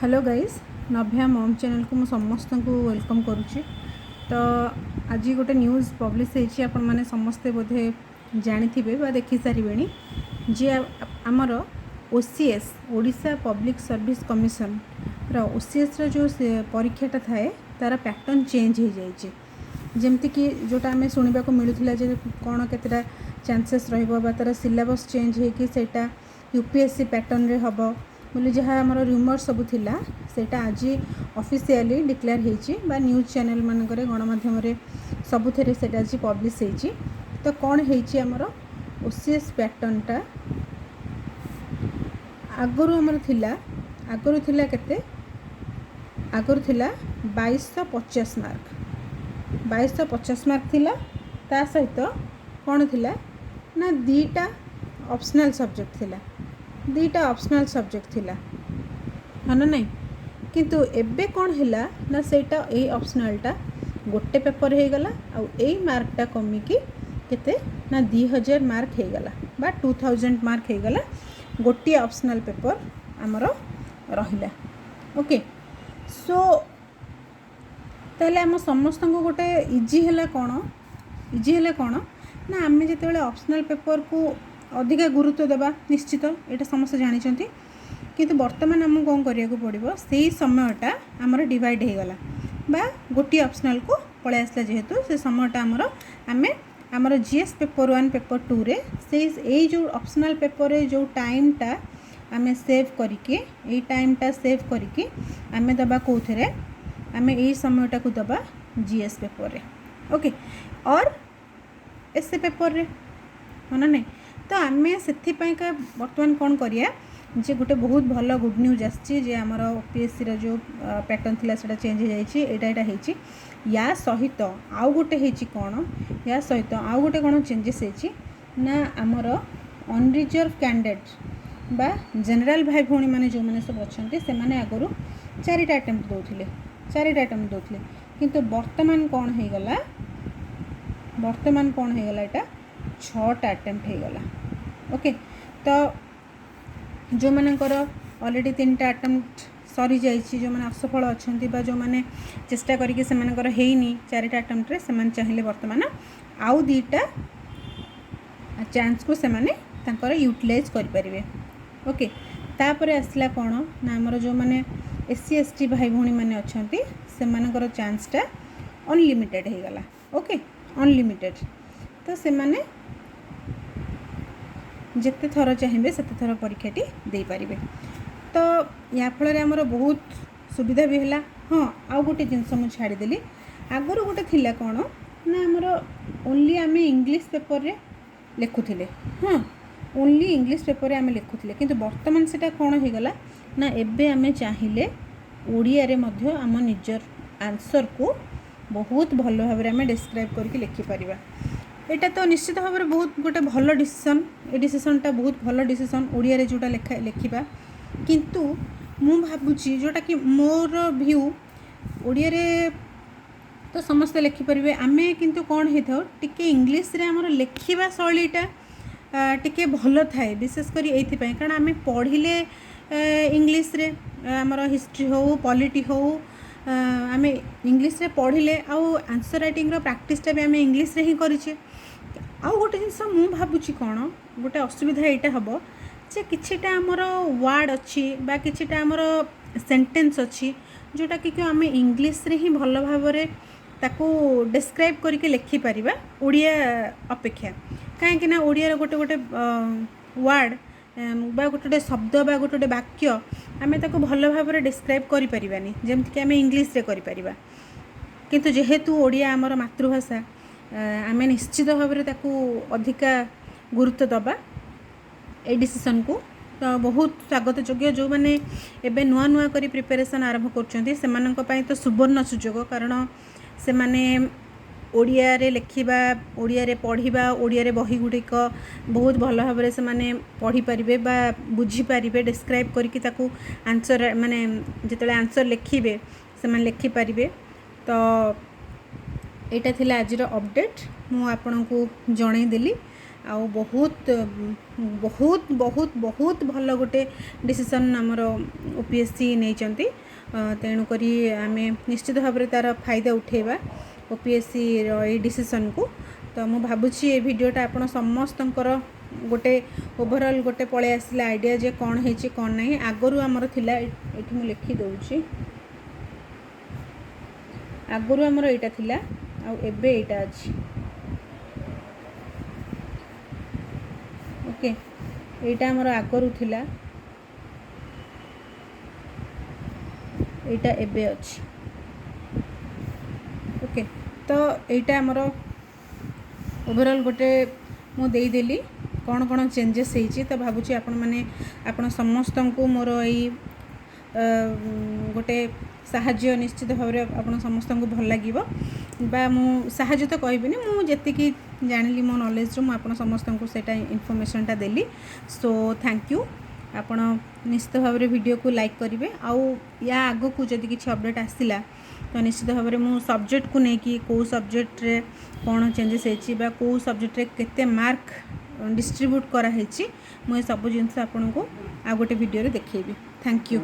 Hello guys नभ्या mom channel को समस्त को वेलकम करुच्ची। तो आज गोटे न्यूज़ पब्लिश होती आपण मैंने समस्ते बोधे जानी बा देखी सारे जी आमर OCS Odisha public service commission OCS जो परीक्षाटा थाए तार पैटर्न चेंज हो जाए जमती कि जोटा आम शुणा को मिलूला कौन केतटा चांसेस तार सिलेबस चेंज होटा यूपीएससी पैटर्न रे हम बोली जहाँ आम र्यूमर सब थिला सेटा आज ऑफिशियली डिक्लेयर होती न्यूज़ चैनल मानक गणमाध्यम सबुथे से आज पब्लिश होती। तो कौन होती आमर ओसीएस पैटर्नटा आगुरी आमर थिला आगुरी थिला केते आगुरी थिला 2250 मार्क 2250 मार्क थिला। ता सहित कौन थिला ना दीटा ऑप्शनल सब्जेक्ट थिला दीटा ऑप्शनल सब्जेक्ट थिला हाँ ना नहीं किंतु एबे कौन हैला ना सेटा ए ऑप्शनलटा गोटे पेपर हो गला आ ए मार्कटा कमिकी केते ना 2000 मार्क हो गला बा 2000 मार्क हो गला गोटे ऑप्शनल पेपर आमर रहिला। ओके सो ताले आम समस्त को गोटे इजी हैला कौन ना आम जिते ऑप्शनल पेपर को अधिका गुरुत्व देवा निश्चित यहाँ समस्त जानते किंतु वर्तमान आम कौन करिया को पड़ो से समयटा आमर डिवाइड हो गला बा गोटे ऑप्शनल को पलि आसला जेहेतु से समयटा आमर आम आमर जीएस पेपर 1 पेपर 2 रे से जो ऑप्शनल पेपर रे जो टाइमटा आम सेव करके ये टाइमटा सेव करके आम दबा कौथे आम यही समयटा को दबा जीएस पेपर रे। ओके और एसए पेपर रे हाँ ना नहीं तो आम से बर्तमान कौन करिया जे गोटे बहुत भल गुड न्यूज आसी आमर ओपीएससी जो पैटर्न थिला सेटा चेंज हो जाए या सहित आउ गोटे होची कौन या सहित आउ गोटे कौन चेंजेस होची ना आमर अनरिजर्व कैंडिडेट बा जनरल भाई भौणी मैंने जो मैंने सब अच्छा से मैंने आगुरी 4टा अटेम्प्ट दौले किंतु वर्तमान कौन हो गला यहाँ 6टा अटेम्प्ट हो गला। ओके तो जो मानकर ऑलरेडी 3टा अटेम्प्ट सरी जाइए जो मैंने असफल अच्छा जो मैंने चेष्टा करके से 4टा अटेम्प्ट रे से चाहिए वर्तमान आउ 2टा चांस को से माने यूटिलाइज करें। ओके तापर आसला कौन ना आमर जो मैंने एससी एसटी भाई भौणी मैंने अच्छा से चांसटा अनलिमिटेड हो गला। ओके अनलिमिटेड तो से माने जिते थर चाहिए से थर परीक्षाटी दे पारिबे। तो या फल आमर बहुत सुविधा भी है। हाँ आउ गोटे जिनस मुझे छाड़देली आगुरी गोटे थिला कौन ना आमर ओनली आम इंग्लिश पेपर रे लिखुले। हाँ ओनली इंग्लिश पेपर रे आम लिखुले किंतु वर्तमान सेटा कौन हो गला ना एबे आम चाहिए ओडिया रे मध्य आम निजर आंसर को बहुत भल भाव में डिस्क्राइब करके लिखिपर। एटा तो निश्चित भाव में बहुत गोटे भल डिसीजन ए डिसीजनटा बहुत भल डिसीजन ओडिया रे जोटा लिखा किंतु मु भावुची जोटा कि मोर व्यू ओडिया रे तो समस्ते लिखिपर आम किंतु कौन होता टिके इंग्लिश रे आमर लिखा शैलीटा टिके भल थाए विशेषकर ये कारण आम पढ़िले इंग्लिश रे आमर हिस्ट्री हो पॉलिटी हो आम इंग्लिश रे पढ़िले आउ आंसर राइटिंग प्रैक्टिसटा भी आम इंग्लिश रे ही करिछे। आउ गोटे जिनस मु भावुची कौन गोटे असुविधा यहाँ हम जे किछिटा आमर वर्ड अच्छी बा किछिटा आमर सेंटेंस अच्छी जोटा कि आम इंग्लिश रे ही भल भाव में ताको डिस्क्राइब करके लिखिपर ओडिया अपेक्षा कहीं ओडिया गोटे गोटे वर्ड बा गोटे शब्द बा गोटे वाक्य आम ताको भल भाव में डिस्क्राइब करें जमती आम इंग्लिश रे करिपरिबा किंतु जेहेतु ओडिया आमर मातृभाषा आम निश्चित भाव में ताको अधिका गुरुत्व दबा ए डिसीजन को। तो बहुत स्वागत योग्य जो मैंने एबे नुआ नुआ करी प्रिपरेशन आरंभ कर तो सुवर्ण सुजोग कारण से माने ओडिया रे लिखिबा ओडिया रे पढ़िबा ओडिया रे बही गुड़िक बहुत भल भाव में से पढ़ी पारिबे बा बुझी पारिबे डिस्क्राइब करके ताकू आंसर माने जिते आंसर लिखिबे से लिखि पारिबे। तो यहाँ थिला आज अपडेट मु आपन को जनईदेली आउ बहुत बहुत बहुत बहुत भल गोटे डिसीजन आमर ओपीएससी नहीं तेणुक आम निश्चित भाव में तार फायदा उठेबा ओपीएससी रो डिसीजन को। तो मु भावुची ये वीडियोटा आपण समस्तंकर गोटे ओवरऑल गोटे पळे आसला आइडिया जे कौन है कौन नहीं आगरू आमर थिला एठी मु लिखि दउची आगरू आमर एटा थिला आ एबे एटा अछि ओके एटा आमर आगरू थिला एटा एबे अछि ओके। तो एटा आमर ओवरऑल गोटे मु देई देली कौन कौन चेंजेस होती। तो भावुची आपण माने आपण समस्त को मोर यही गोटे साहाଯ୍ୟ निश्चित भाव में आपण समस्त को भल लगे बा मु साहाଯ୍ୟ तो कहबिनी मु जेतिकी जानिली मो नॉलेज रो आपण समस्त को सेटा इनफॉरमेशनटा देली। सो थैंक यू आपण निश्चित भाव में वीडियो को लाइक करेंगे आउ या आग को जदि किसी अपडेट आसला तो निश्चित भाव में मु सब्जेक्ट को लेकिन कौ सब्जेक्ट रे कौन चेंजेस होती कौ सब्जेक्ट रे केते मार्क डिस्ट्रीब्यूट कराई मुझे सब जिन आपको आ गोटे वीडियो देखिए। Thank you.